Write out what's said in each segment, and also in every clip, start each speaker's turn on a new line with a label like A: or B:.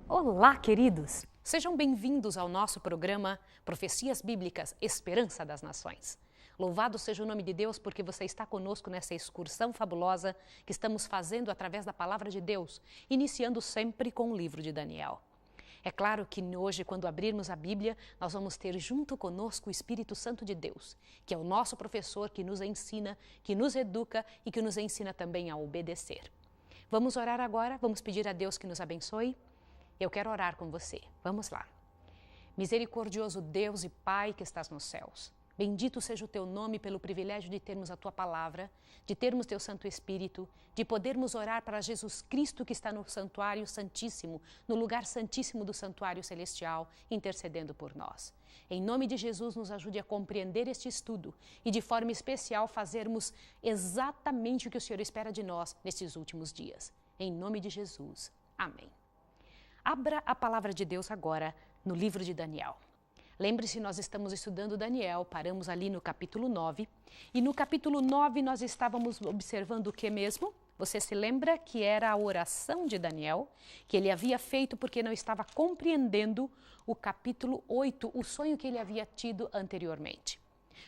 A: Olá, queridos! Sejam bem-vindos ao nosso programa Profecias Bíblicas, Esperança das Nações. Louvado seja o nome de Deus porque você está conosco nessa excursão fabulosa que estamos fazendo através da Palavra de Deus, iniciando sempre com o livro de Daniel. É claro que hoje, quando abrirmos a Bíblia, nós vamos ter junto conosco o Espírito Santo de Deus, que é o nosso professor que nos ensina, que nos educa e que nos ensina também a obedecer. Vamos orar agora, vamos pedir a Deus que nos abençoe. Eu quero orar com você. Vamos lá. Misericordioso Deus e Pai que estás nos céus, bendito seja o teu nome pelo privilégio de termos a tua palavra, de termos teu Santo Espírito, de podermos orar para Jesus Cristo que está no santuário santíssimo, no lugar santíssimo do santuário celestial, intercedendo por nós. Em nome de Jesus, nos ajude a compreender este estudo e de forma especial fazermos exatamente o que o Senhor espera de nós nestes últimos dias. Em nome de Jesus. Amém. Abra a palavra de Deus agora no livro de Daniel. Lembre-se, nós estamos estudando Daniel, paramos ali no capítulo 9. E no capítulo 9 nós estávamos observando o que mesmo? Você se lembra que era a oração de Daniel, que ele havia feito porque não estava compreendendo o capítulo 8, o sonho que ele havia tido anteriormente.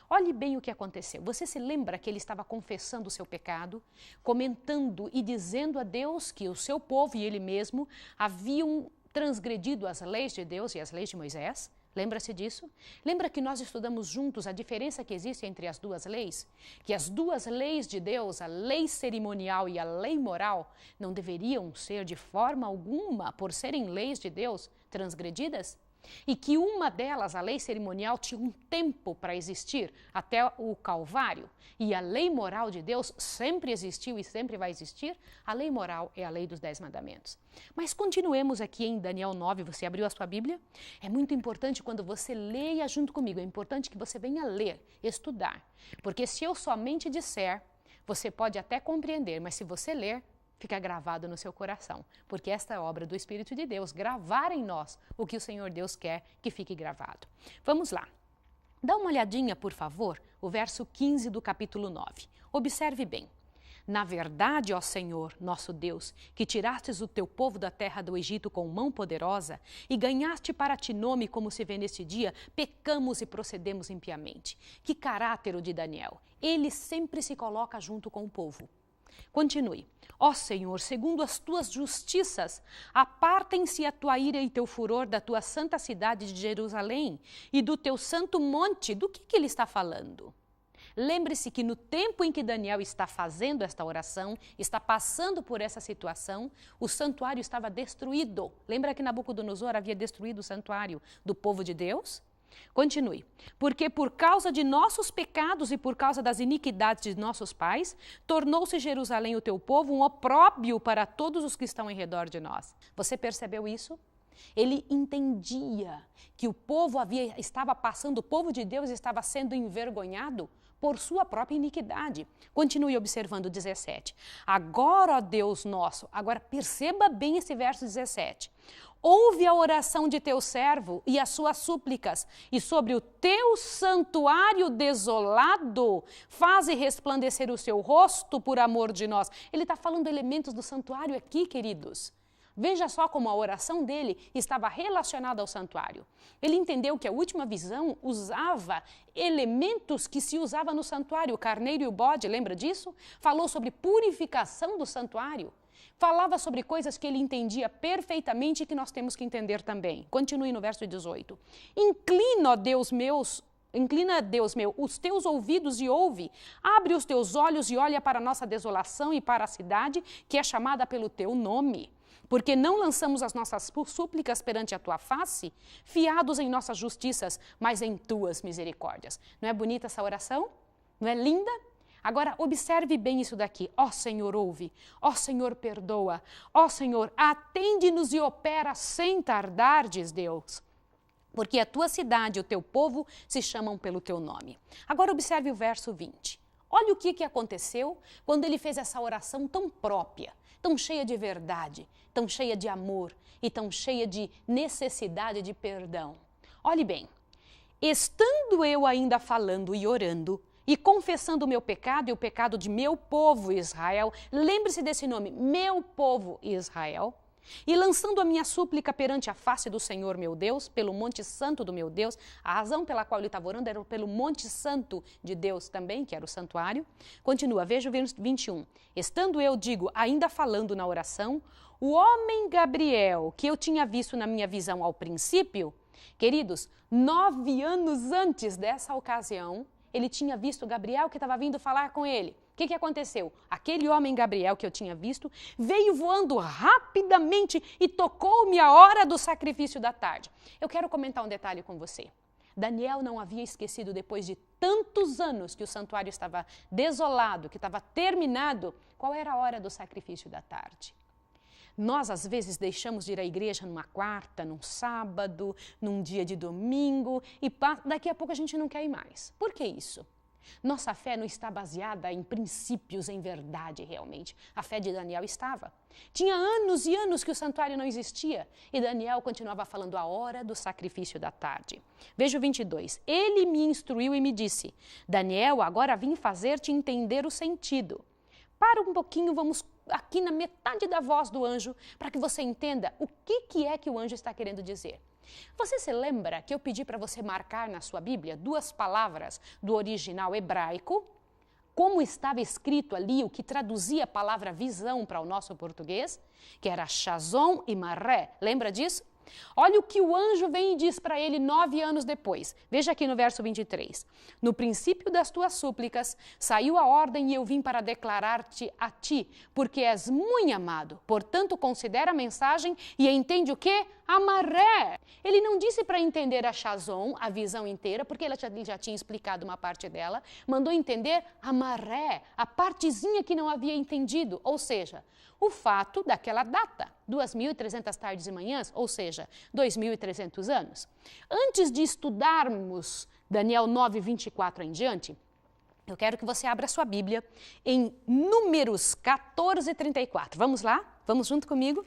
A: Olhe bem o que aconteceu. Você se lembra que ele estava confessando o seu pecado, comentando e dizendo a Deus que o seu povo e ele mesmo haviam transgredido as leis de Deus e as leis de Moisés? Lembra-se disso? Lembra que nós estudamos juntos a diferença que existe entre as duas leis? Que as duas leis de Deus, a lei cerimonial e a lei moral, não deveriam ser de forma alguma, por serem leis de Deus, transgredidas? E que uma delas, a lei cerimonial, tinha um tempo para existir até o Calvário. E a lei moral de Deus sempre existiu e sempre vai existir. A lei moral é a lei dos 10 mandamentos. Mas continuemos aqui em Daniel 9. Você abriu a sua Bíblia? É muito importante quando você leia junto comigo. É importante que você venha ler, estudar. Porque se eu somente disser, você pode até compreender, mas se você ler, fica gravado no seu coração, porque esta é a obra do Espírito de Deus, gravar em nós o que o Senhor Deus quer que fique gravado. Vamos lá. Dá uma olhadinha, por favor, o verso 15 do capítulo 9. Observe bem. Na verdade, ó Senhor, nosso Deus, que tirastes o teu povo da terra do Egito com mão poderosa e ganhaste para ti nome, como se vê neste dia, pecamos e procedemos impiamente. Que caráter o de Daniel! Ele sempre se coloca junto com o povo. Continue. Ó Senhor, segundo as tuas justiças, apartem-se a tua ira e teu furor da tua santa cidade de Jerusalém e do teu santo monte. Do que ele está falando? Lembre-se que no tempo em que Daniel está fazendo esta oração, está passando por essa situação, o santuário estava destruído. Lembra que Nabucodonosor havia destruído o santuário do povo de Deus? Continue. Porque por causa de nossos pecados e por causa das iniquidades de nossos pais, tornou-se Jerusalém o teu povo um opróbio para todos os que estão em redor de nós. Você percebeu isso? Ele entendia que o povo estava passando, o povo de Deus estava sendo envergonhado por sua própria iniquidade. Continue observando 17. Agora, ó Deus nosso, agora perceba bem esse verso 17. Ouve a oração de teu servo e as suas súplicas, e sobre o teu santuário desolado, faze resplandecer o seu rosto por amor de nós. Ele está falando elementos do santuário aqui, queridos. Veja só como a oração dele estava relacionada ao santuário. Ele entendeu que a última visão usava elementos que se usava no santuário. O carneiro e o bode, lembra disso? Falou sobre purificação do santuário. Falava sobre coisas que ele entendia perfeitamente e que nós temos que entender também. Continue no verso 18. Inclina, Deus meu, os teus ouvidos e ouve. Abre os teus olhos e olha para a nossa desolação e para a cidade que é chamada pelo teu nome. Porque não lançamos as nossas súplicas perante a tua face, fiados em nossas justiças, mas em tuas misericórdias. Não é bonita essa oração? Não é linda? Agora, observe bem isso daqui. Ó Senhor, ouve. Ó Senhor, perdoa. Ó Senhor, atende-nos e opera sem tardar, diz Deus. Porque a tua cidade e o teu povo se chamam pelo teu nome. Agora, observe o verso 20. Olha o que aconteceu quando ele fez essa oração tão própria, tão cheia de verdade, tão cheia de amor e tão cheia de necessidade de perdão. Olhe bem. Estando eu ainda falando e orando, e confessando o meu pecado e o pecado de meu povo Israel, lembre-se desse nome, meu povo Israel, E lançando a minha súplica perante a face do Senhor meu Deus, pelo monte santo do meu Deus, a razão pela qual ele estava orando era pelo monte santo de Deus também, que era o santuário. Continua, veja o verso 21. Estando eu, digo, ainda falando na oração, o homem Gabriel, que eu tinha visto na minha visão ao princípio, queridos, 9 anos antes dessa ocasião, ele tinha visto Gabriel que estava vindo falar com ele. O que aconteceu? Aquele homem Gabriel que eu tinha visto veio voando rapidamente e tocou-me a hora do sacrifício da tarde. Eu quero comentar um detalhe com você. Daniel não havia esquecido, depois de tantos anos que o santuário estava desolado, que estava terminado, qual era a hora do sacrifício da tarde. Nós, às vezes, deixamos de ir à igreja numa quarta, num sábado, num dia de domingo, e daqui a pouco a gente não quer ir mais. Por que isso? Nossa fé não está baseada em princípios, em verdade, realmente. A fé de Daniel estava. Tinha anos e anos que o santuário não existia, e Daniel continuava falando a hora do sacrifício da tarde. Veja o 22. Ele me instruiu e me disse, Daniel, agora vim fazer-te entender o sentido. Para um pouquinho, vamos aqui na metade da voz do anjo, para que você entenda o que é que o anjo está querendo dizer. Você se lembra que eu pedi para você marcar na sua Bíblia 2 palavras do original hebraico, como estava escrito ali, o que traduzia a palavra visão para o nosso português, que era Chazon e Marré. Lembra disso? Olha o que o anjo vem e diz para ele 9 anos depois. Veja aqui no verso 23. No princípio das tuas súplicas, saiu a ordem e eu vim para declarar-te a ti, porque és muito amado. Portanto, considera a mensagem e entende o quê? A maré. Ele não disse para entender a Chazon, a visão inteira, porque ele já tinha explicado uma parte dela. Mandou entender a maré, a partezinha que não havia entendido, ou seja, o fato daquela data, 2.300 tardes e manhãs, ou seja, 2.300 anos. Antes de estudarmos Daniel 9, 24 em diante, eu quero que você abra a sua Bíblia em Números 14, 34. Vamos lá? Vamos junto comigo?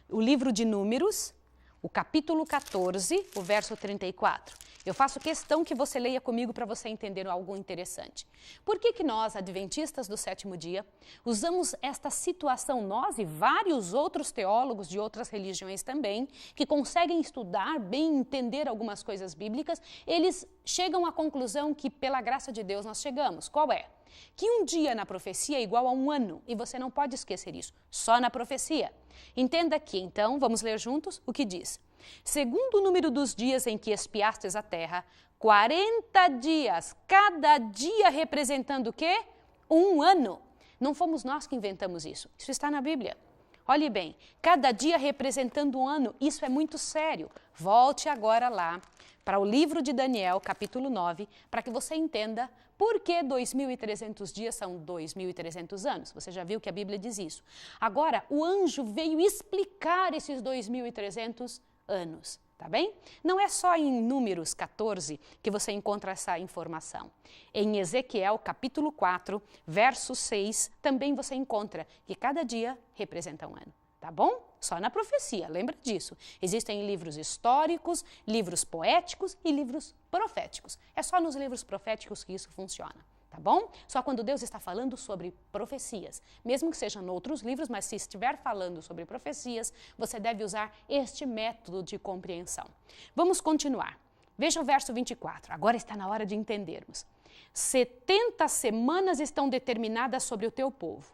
A: O livro de Números, o capítulo 14, o verso 34. Eu faço questão que você leia comigo para você entender algo interessante. Por que nós, adventistas do 7º dia, usamos esta situação, nós e vários outros teólogos de outras religiões também, que conseguem estudar bem, entender algumas coisas bíblicas, eles chegam à conclusão que, pela graça de Deus, nós chegamos. Qual é? Que um dia na profecia é igual a um ano, e você não pode esquecer isso, só na profecia. Entenda aqui, então, vamos ler juntos o que diz. Segundo o número dos dias em que espiastes a terra, 40 dias, cada dia representando o quê? Um ano. Não fomos nós que inventamos isso, isso está na Bíblia. Olhe bem, cada dia representando um ano, isso é muito sério. Volte agora lá para o livro de Daniel, capítulo 9, para que você entenda por que 2.300 dias são 2.300 anos. Você já viu que a Bíblia diz isso. Agora, o anjo veio explicar esses 2.300 anos, tá bem? Não é só em Números 14 que você encontra essa informação. Em Ezequiel, capítulo 4, verso 6, também você encontra que cada dia representa um ano, tá bom? Só na profecia, lembra disso. Existem livros históricos, livros poéticos e livros proféticos. É só nos livros proféticos que isso funciona. Tá bom? Só quando Deus está falando sobre profecias. Mesmo que sejam em outros livros, mas se estiver falando sobre profecias, você deve usar este método de compreensão. Vamos continuar. Veja o verso 24. Agora está na hora de entendermos. 70 semanas estão determinadas sobre o teu povo.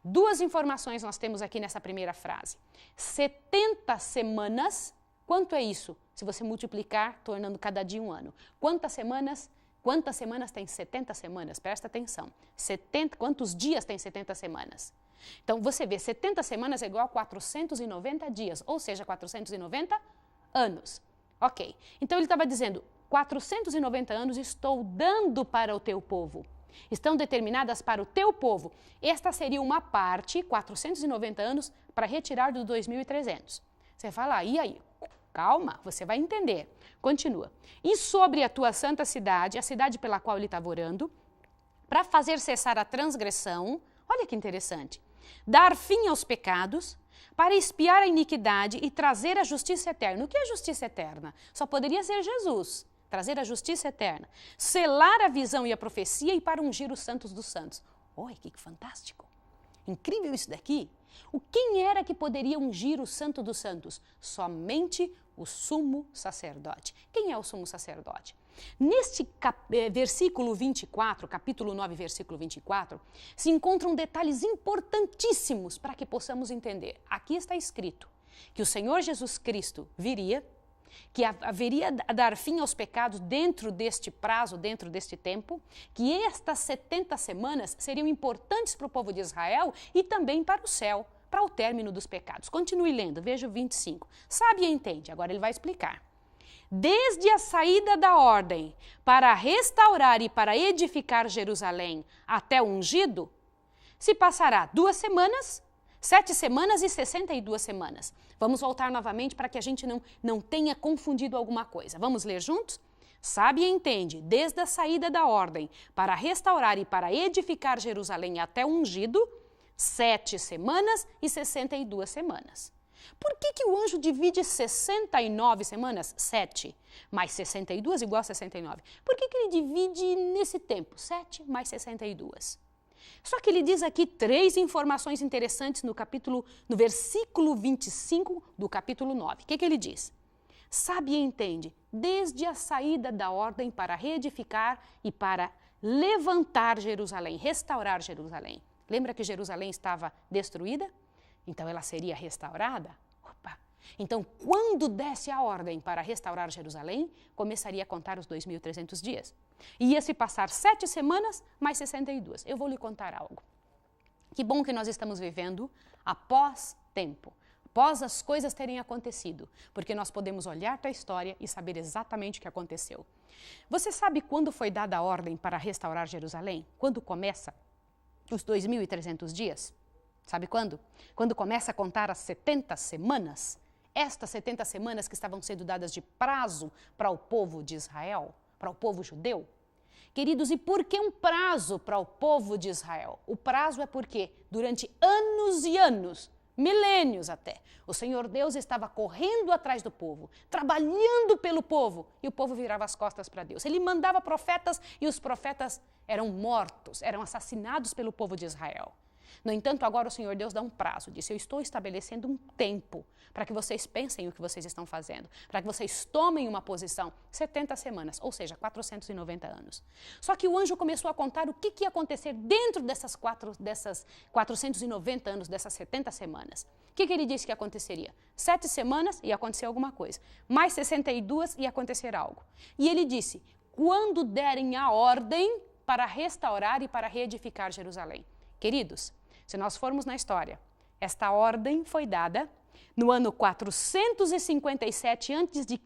A: 2 informações nós temos aqui nessa primeira frase. 70 semanas, quanto é isso? Se você multiplicar, tornando cada dia um ano. Quantas semanas tem 70 semanas? Presta atenção. Quantos dias tem 70 semanas? Então, você vê, 70 semanas é igual a 490 dias, ou seja, 490 anos. Ok. Então, ele estava dizendo, 490 anos estou dando para o teu povo. Estão determinadas para o teu povo. Esta seria uma parte, 490 anos, para retirar dos 2.300. Você fala, e aí? Calma, você vai entender. Continua. E sobre a tua santa cidade, a cidade pela qual ele estava orando, para fazer cessar a transgressão, olha que interessante, dar fim aos pecados, para expiar a iniquidade e trazer a justiça eterna. O que é justiça eterna? Só poderia ser Jesus, trazer a justiça eterna, selar a visão e a profecia e para ungir os santos dos santos. Oi, que fantástico! Incrível isso daqui. Quem era que poderia ungir o Santo dos Santos? Somente o sumo sacerdote. Quem é o sumo sacerdote? Neste versículo 24, capítulo 9, versículo 24, se encontram detalhes importantíssimos para que possamos entender. Aqui está escrito que o Senhor Jesus Cristo viria, que haveria a dar fim aos pecados dentro deste prazo, dentro deste tempo, que estas 70 semanas seriam importantes para o povo de Israel e também para o céu, para o término dos pecados. Continue lendo, veja o 25. Sabe e entende, agora ele vai explicar. Desde a saída da ordem para restaurar e para edificar Jerusalém até o ungido, se passará 2 semanas, 7 semanas e 62 semanas. Vamos voltar novamente para que a gente não tenha confundido alguma coisa. Vamos ler juntos? Sabe e entende, desde a saída da ordem para restaurar e para edificar Jerusalém até o ungido, 7 semanas e 62 semanas. Por que o anjo divide 69 semanas? 7 mais 62 igual a 69. Por que ele divide nesse tempo? 7 mais 62. Só que ele diz aqui 3 informações interessantes no versículo 25 do capítulo 9. O que ele diz? Sabe e entende, desde a saída da ordem para reedificar e para levantar Jerusalém, restaurar Jerusalém. Lembra que Jerusalém estava destruída? Então ela seria restaurada? Opa! Então, quando desse a ordem para restaurar Jerusalém, começaria a contar os 2.300 dias. Ia se passar 7 semanas, mais 62. Eu vou lhe contar algo. Que bom que nós estamos vivendo após tempo, após as coisas terem acontecido, porque nós podemos olhar para a história e saber exatamente o que aconteceu. Você sabe quando foi dada a ordem para restaurar Jerusalém? Quando começa os 2.300 dias? Sabe quando? Quando começa a contar as 70 semanas. Estas 70 semanas que estavam sendo dadas de prazo para o povo de Israel, para o povo judeu. Queridos, e por que um prazo para o povo de Israel? O prazo é porque durante anos e anos, milênios até, o Senhor Deus estava correndo atrás do povo, trabalhando pelo povo, e o povo virava as costas para Deus. Ele mandava profetas e os profetas eram mortos, eram assassinados pelo povo de Israel. No entanto, agora o Senhor Deus dá um prazo, disse, eu estou estabelecendo um tempo para que vocês pensem o que vocês estão fazendo, para que vocês tomem uma posição, 70 semanas, ou seja, 490 anos. Só que o anjo começou a contar o que ia acontecer dentro dessas 490 anos, dessas 70 semanas. O que ele disse que aconteceria? 7 semanas ia acontecer alguma coisa, mais 62 ia acontecer algo. E ele disse, quando derem a ordem para restaurar e para reedificar Jerusalém. Queridos, se nós formos na história, esta ordem foi dada no ano 457 a.C.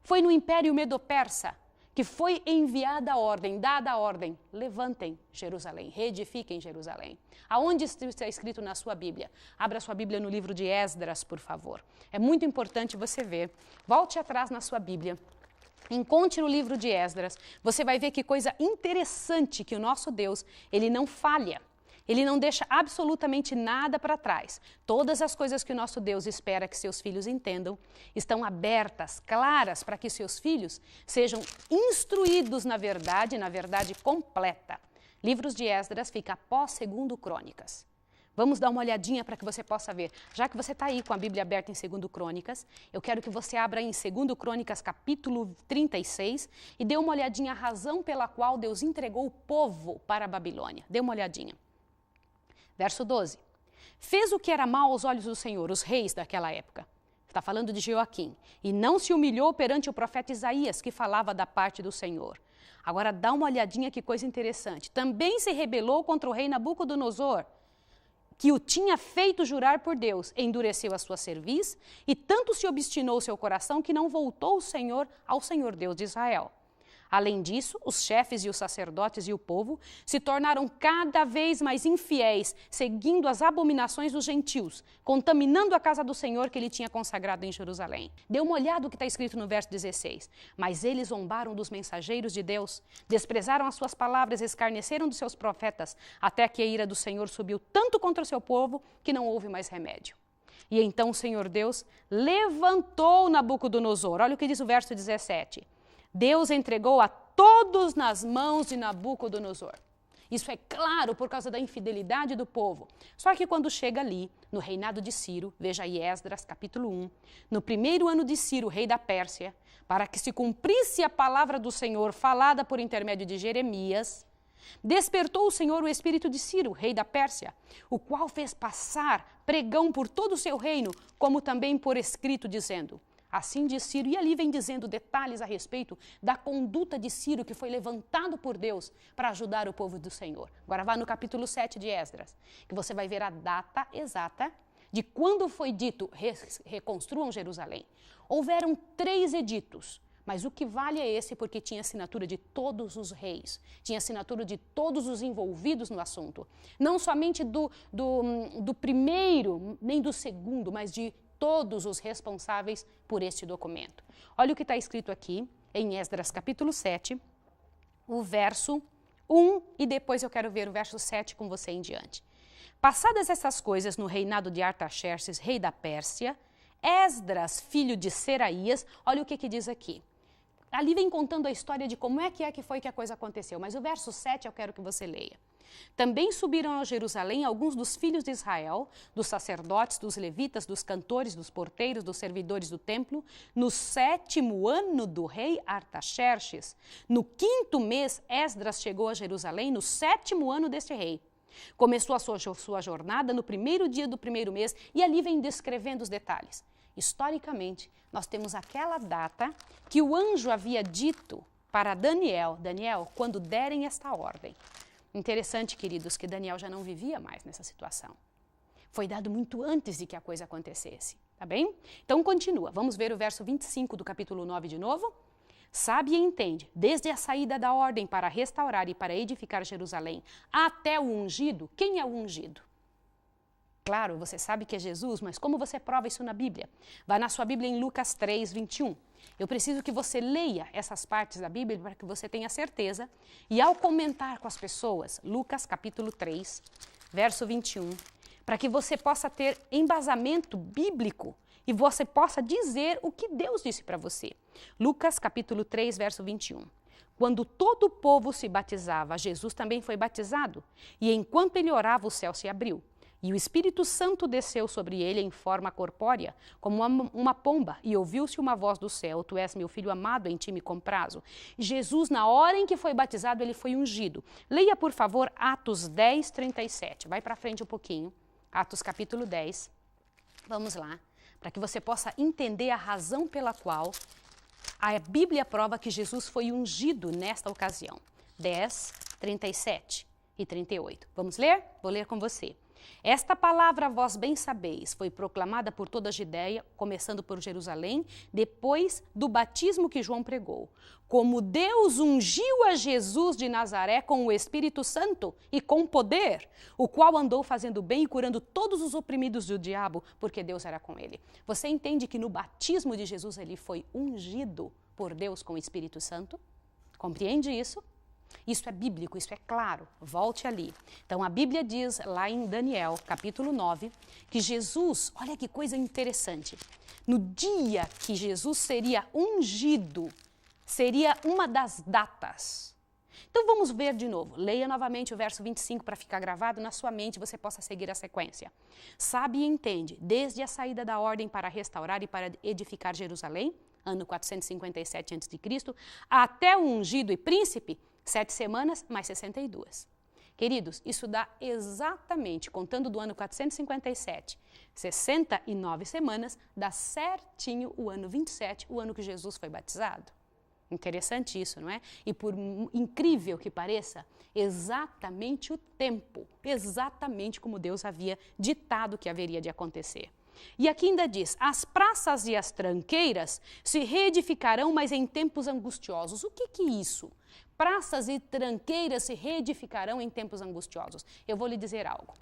A: Foi no Império Medo-Persa que foi enviada a ordem, dada a ordem, levantem Jerusalém, reedifiquem Jerusalém. Aonde está escrito na sua Bíblia? Abra sua Bíblia no livro de Esdras, por favor. É muito importante você ver. Volte atrás na sua Bíblia. Encontre no livro de Esdras, você vai ver que coisa interessante que o nosso Deus, ele não falha. Ele não deixa absolutamente nada para trás. Todas as coisas que o nosso Deus espera que seus filhos entendam estão abertas, claras, para que seus filhos sejam instruídos na verdade completa. Livros de Esdras fica após 2 Crônicas. Vamos dar uma olhadinha para que você possa ver. Já que você está aí com a Bíblia aberta em 2 Crônicas, eu quero que você abra em 2 Crônicas, capítulo 36, e dê uma olhadinha a razão pela qual Deus entregou o povo para a Babilônia. Dê uma olhadinha. Verso 12. Fez o que era mal aos olhos do Senhor, os reis daquela época. Está falando de Joaquim. E não se humilhou perante o profeta Isaías, que falava da parte do Senhor. Agora dá uma olhadinha que coisa interessante. Também se rebelou contra o rei Nabucodonosor, que o tinha feito jurar por Deus, endureceu a sua cerviz, e tanto se obstinou o seu coração que não voltou ao Senhor Deus de Israel. Além disso, os chefes e os sacerdotes e o povo se tornaram cada vez mais infiéis, seguindo as abominações dos gentios, contaminando a casa do Senhor que ele tinha consagrado em Jerusalém. Dê uma olhada no que está escrito no verso 16. Mas eles zombaram dos mensageiros de Deus, desprezaram as suas palavras, escarneceram dos seus profetas, até que a ira do Senhor subiu tanto contra o seu povo que não houve mais remédio. E então o Senhor Deus levantou Nabucodonosor. Olha o que diz o verso 17. Deus entregou a todos nas mãos de Nabucodonosor. Isso é claro por causa da infidelidade do povo. Só que quando chega ali, no reinado de Ciro, veja aí Esdras, capítulo 1, no primeiro ano de Ciro, rei da Pérsia, para que se cumprisse a palavra do Senhor falada por intermédio de Jeremias, despertou o Senhor o espírito de Ciro, rei da Pérsia, o qual fez passar pregão por todo o seu reino, como também por escrito, dizendo: assim diz Ciro, e ali vem dizendo detalhes a respeito da conduta de Ciro, que foi levantado por Deus para ajudar o povo do Senhor. Agora vá no capítulo 7 de Esdras, que você vai ver a data exata de quando foi dito reconstruam Jerusalém. Houveram 3 editos, mas o que vale é esse, porque tinha assinatura de todos os reis, tinha assinatura de todos os envolvidos no assunto. Não somente do primeiro, nem do segundo, mas de todos os responsáveis por este documento. Olha o que está escrito aqui em Esdras capítulo 7, o verso 1, e depois eu quero ver o verso 7 com você em diante. Passadas essas coisas no reinado de Artaxerxes, rei da Pérsia, Esdras, filho de Seraías, olha o que diz aqui. Ali vem contando a história de como é que foi que a coisa aconteceu, mas o verso 7 eu quero que você leia. Também subiram a Jerusalém alguns dos filhos de Israel, dos sacerdotes, dos levitas, dos cantores, dos porteiros, dos servidores do templo, no 7º ano do rei Artaxerxes. No 5º mês, Esdras chegou a Jerusalém, no 7º ano deste rei. Começou a sua jornada no 1º dia do 1º mês, e ali vem descrevendo os detalhes. Historicamente, nós temos aquela data que o anjo havia dito para Daniel, quando derem esta ordem. Interessante, queridos, que Daniel já não vivia mais nessa situação. Foi dado muito antes de que a coisa acontecesse, tá bem? Então continua, vamos ver o verso 25 do capítulo 9 de novo. Sabe e entende, desde a saída da ordem para restaurar e para edificar Jerusalém até o ungido. Quem é o ungido? Claro, você sabe que é Jesus, mas como você prova isso na Bíblia? Vá na sua Bíblia em Lucas 3, 21. Eu preciso que você leia essas partes da Bíblia para que você tenha certeza. E ao comentar com as pessoas, Lucas capítulo 3, verso 21, para que você possa ter embasamento bíblico e você possa dizer o que Deus disse para você. Lucas capítulo 3, verso 21. Quando todo o povo se batizava, Jesus também foi batizado. E enquanto ele orava, o céu se abriu. E o Espírito Santo desceu sobre ele em forma corpórea, como uma pomba, e ouviu-se uma voz do céu: tu és meu filho amado, em ti me comprazo. Jesus, na hora em que foi batizado, ele foi ungido. Leia, por favor, Atos 10, 37. Vai para frente um pouquinho. Atos capítulo 10. Vamos lá, para que você possa entender a razão pela qual a Bíblia prova que Jesus foi ungido nesta ocasião. 10, 37 e 38. Vamos ler? Vou ler com você. Esta palavra, vós bem sabeis, foi proclamada por toda a Judeia, começando por Jerusalém, depois do batismo que João pregou. Como Deus ungiu a Jesus de Nazaré com o Espírito Santo e com poder, o qual andou fazendo bem e curando todos os oprimidos do diabo, porque Deus era com ele. Você entende que no batismo de Jesus ele foi ungido por Deus com o Espírito Santo? Compreende isso? Isso é bíblico, isso é claro. Volte ali. Então, a Bíblia diz lá em Daniel, capítulo 9, que Jesus, olha que coisa interessante, no dia que Jesus seria ungido, seria uma das datas. Então, vamos ver de novo. Leia novamente o verso 25 para ficar gravado na sua mente e você possa seguir a sequência. Sabe e entende, desde a saída da ordem para restaurar e para edificar Jerusalém, ano 457 a.C., até o ungido e príncipe, 7 semanas mais 62. Queridos, isso dá exatamente, contando do ano 457, 69 semanas, dá certinho o ano 27, o ano que Jesus foi batizado. Interessante isso, não é? E por incrível que pareça, exatamente o tempo, exatamente como Deus havia ditado que haveria de acontecer. E aqui ainda diz, as praças e as tranqueiras se reedificarão, mas em tempos angustiosos. O que é isso? Praças e tranqueiras se reedificarão em tempos angustiosos. Eu vou lhe dizer algo.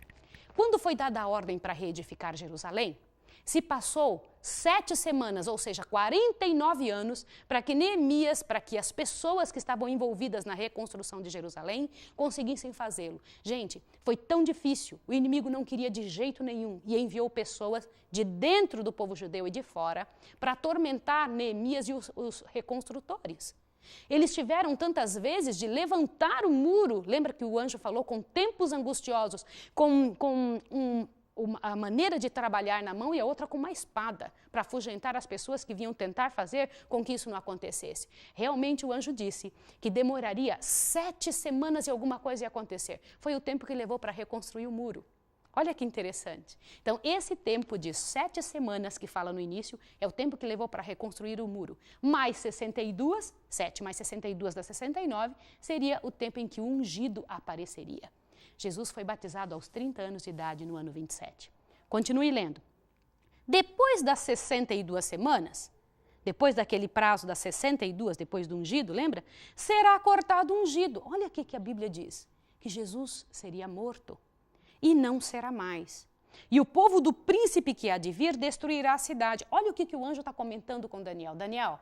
A: Quando foi dada a ordem para reedificar Jerusalém, se passou 7 semanas, ou seja, 49 anos, para que Neemias, para que as pessoas que estavam envolvidas na reconstrução de Jerusalém conseguissem fazê-lo. Gente, foi tão difícil, o inimigo não queria de jeito nenhum e enviou pessoas de dentro do povo judeu e de fora para atormentar Neemias e os reconstrutores. Eles tiveram tantas vezes de levantar o muro, lembra que o anjo falou, com tempos angustiosos, com a maneira de trabalhar na mão e a outra com uma espada, para afugentar as pessoas que vinham tentar fazer com que isso não acontecesse. Realmente o anjo disse que demoraria 7 semanas e alguma coisa ia acontecer. Foi o tempo que levou para reconstruir o muro. Olha que interessante. Então, esse tempo de 7 semanas que fala no início é o tempo que levou para reconstruir o muro. Mais 62, 7 mais 62 dá 69, seria o tempo em que o ungido apareceria. Jesus foi batizado aos 30 anos de idade no ano 27. Continue lendo. Depois das 62 semanas, depois daquele prazo das 62, depois do ungido, lembra? Será cortado o ungido. Olha o que a Bíblia diz, que Jesus seria morto e não será mais. E o povo do príncipe que há de vir destruirá a cidade. Olha o que o anjo está comentando com Daniel. Daniel,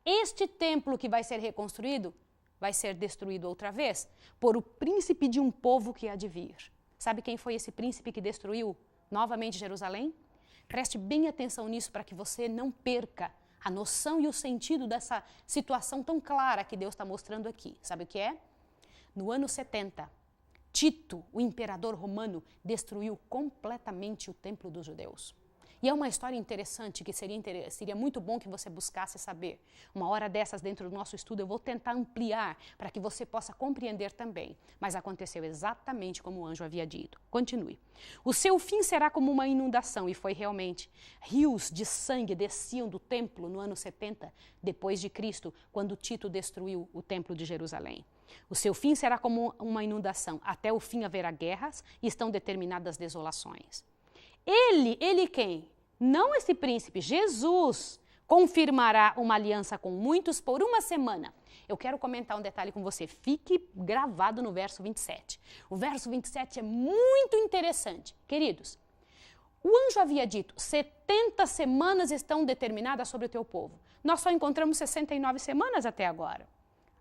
A: este templo que vai ser reconstruído vai ser destruído outra vez por o príncipe de um povo que há de vir. Sabe quem foi esse príncipe que destruiu novamente Jerusalém? Preste bem atenção nisso para que você não perca a noção e o sentido dessa situação tão clara que Deus está mostrando aqui. Sabe o que é? No ano 70, Tito, o imperador romano, destruiu completamente o templo dos judeus. E é uma história interessante que seria muito bom que você buscasse saber. Uma hora dessas, dentro do nosso estudo, eu vou tentar ampliar para que você possa compreender também. Mas aconteceu exatamente como o anjo havia dito. Continue. O seu fim será como uma inundação, e foi realmente. Rios de sangue desciam do templo no ano 70, depois de Cristo, quando Tito destruiu o templo de Jerusalém. O seu fim será como uma inundação. Até o fim haverá guerras e estão determinadas desolações. Ele quem? Não esse príncipe, Jesus, confirmará uma aliança com muitos por uma semana. Eu quero comentar um detalhe com você. Fique gravado no verso 27. O verso 27 é muito interessante. Queridos, o anjo havia dito, 70 semanas estão determinadas sobre o teu povo. Nós só encontramos 69 semanas até agora.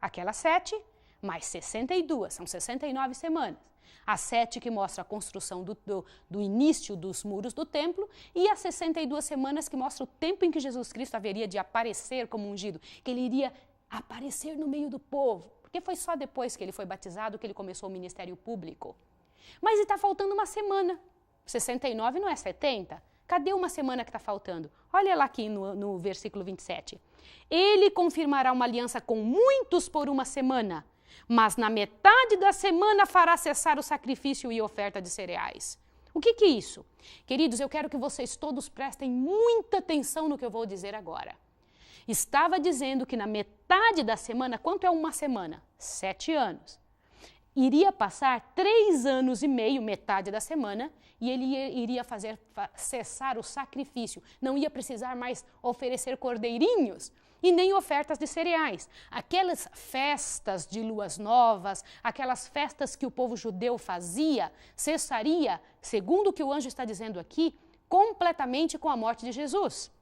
A: Aquelas 7... mais 62, são 69 semanas. As 7 que mostra a construção do início dos muros do templo e as 62 semanas que mostra o tempo em que Jesus Cristo haveria de aparecer como ungido, que ele iria aparecer no meio do povo, porque foi só depois que ele foi batizado que ele começou o ministério público. Mas está faltando uma semana. 69 não é 70? Cadê uma semana que está faltando? Olha lá aqui no versículo 27. Ele confirmará uma aliança com muitos por uma semana, mas na metade da semana fará cessar o sacrifício e oferta de cereais. O que é isso? Queridos, eu quero que vocês todos prestem muita atenção no que eu vou dizer agora. Estava dizendo que na metade da semana, quanto é uma semana? 7 anos. Iria passar 3 anos e meio, metade da semana, e ele iria fazer cessar o sacrifício. Não ia precisar mais oferecer cordeirinhos e nem ofertas de cereais. Aquelas festas de luas novas, aquelas festas que o povo judeu fazia, cessaria, segundo o que o anjo está dizendo aqui, completamente com a morte de Jesus.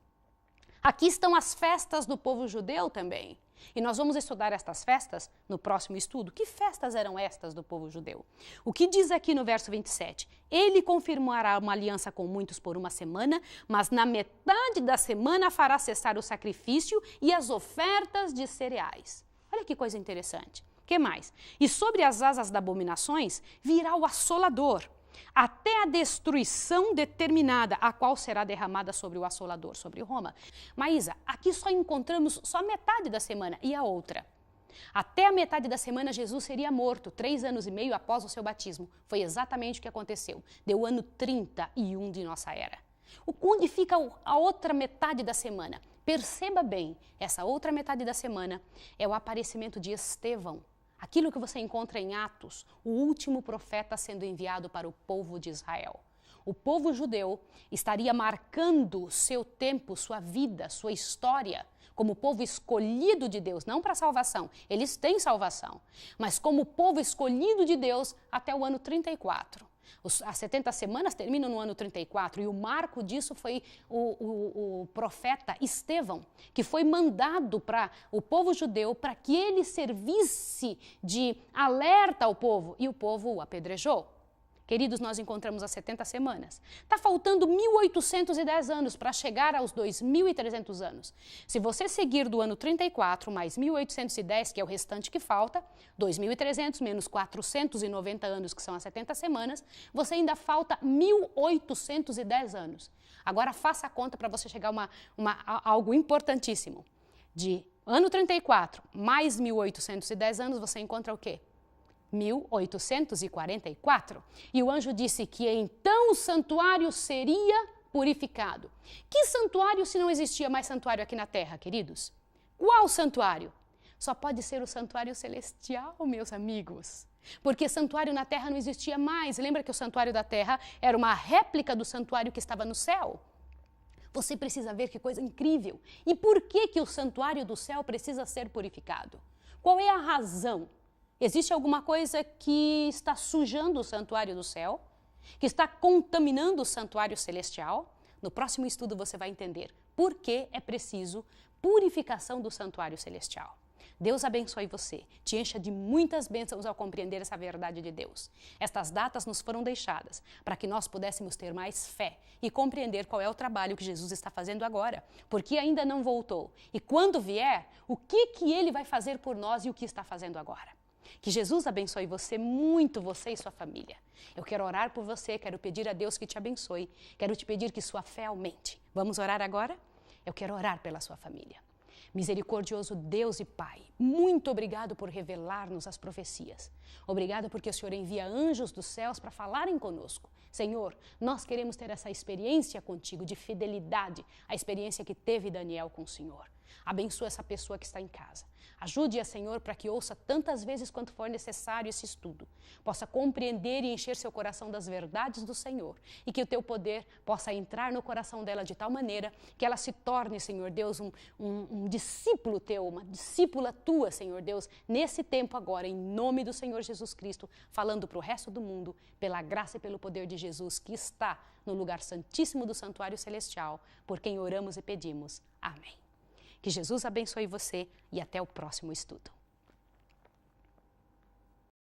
A: Aqui estão as festas do povo judeu também. E nós vamos estudar estas festas no próximo estudo. Que festas eram estas do povo judeu? O que diz aqui no verso 27? Ele confirmará uma aliança com muitos por uma semana, mas na metade da semana fará cessar o sacrifício e as ofertas de cereais. Olha que coisa interessante. O que mais? E sobre as asas das abominações virá o assolador, até a destruição determinada, a qual será derramada sobre o assolador, sobre Roma. Maísa, aqui só encontramos só metade da semana, e a outra? Até a metade da semana Jesus seria morto, 3 anos e meio após o seu batismo. Foi exatamente o que aconteceu. Deu o ano 31 de nossa era. Onde fica a outra metade da semana? Perceba bem, essa outra metade da semana é o aparecimento de Estevão. Aquilo que você encontra em Atos, o último profeta sendo enviado para o povo de Israel. O povo judeu estaria marcando seu tempo, sua vida, sua história, como povo escolhido de Deus, não para salvação, eles têm salvação, mas como povo escolhido de Deus até o ano 34. As 70 semanas terminam no ano 34 e o marco disso foi o profeta Estevão, que foi mandado para o povo judeu para que ele servisse de alerta ao povo e o povo o apedrejou. Queridos, nós encontramos as 70 semanas. Está faltando 1.810 anos para chegar aos 2.300 anos. Se você seguir do ano 34 mais 1.810, que é o restante que falta, 2.300 menos 490 anos, que são as 70 semanas, você ainda falta 1.810 anos. Agora faça a conta para você chegar a algo importantíssimo. De ano 34 mais 1.810 anos, você encontra o quê? 1844. E o anjo disse que então o santuário seria purificado. Que santuário se não existia mais santuário aqui na terra, queridos? Qual santuário? Só pode ser o santuário celestial, meus amigos. Porque santuário na terra não existia mais. Lembra que o santuário da terra era uma réplica do santuário que estava no céu? Você precisa ver que coisa incrível. E por que o santuário do céu precisa ser purificado? Qual é a razão? Existe alguma coisa que está sujando o santuário do céu? Que está contaminando o santuário celestial? No próximo estudo você vai entender por que é preciso purificação do santuário celestial. Deus abençoe você, te encha de muitas bênçãos ao compreender essa verdade de Deus. Estas datas nos foram deixadas para que nós pudéssemos ter mais fé e compreender qual é o trabalho que Jesus está fazendo agora, porque ainda não voltou. E quando vier, o que Ele vai fazer por nós e o que está fazendo agora. Que Jesus abençoe você muito, você e sua família. Eu quero orar por você, quero pedir a Deus que te abençoe, quero te pedir que sua fé aumente. Vamos orar agora? Eu quero orar pela sua família. Misericordioso Deus e Pai, muito obrigado por revelar-nos as profecias. Obrigado porque o Senhor envia anjos dos céus para falarem conosco. Senhor, nós queremos ter essa experiência contigo de fidelidade, a experiência que teve Daniel com o Senhor. Abençoa essa pessoa que está em casa. Ajude-a, Senhor, para que ouça tantas vezes quanto for necessário esse estudo. Possa compreender e encher seu coração das verdades do Senhor. E que o teu poder possa entrar no coração dela de tal maneira que ela se torne, Senhor Deus, um discípulo teu, uma discípula tua, Senhor Deus, nesse tempo agora, em nome do Senhor Jesus Cristo, falando para o resto do mundo, pela graça e pelo poder de Jesus, que está no lugar santíssimo do santuário celestial, por quem oramos e pedimos. Amém. Que Jesus abençoe você e até o próximo estudo.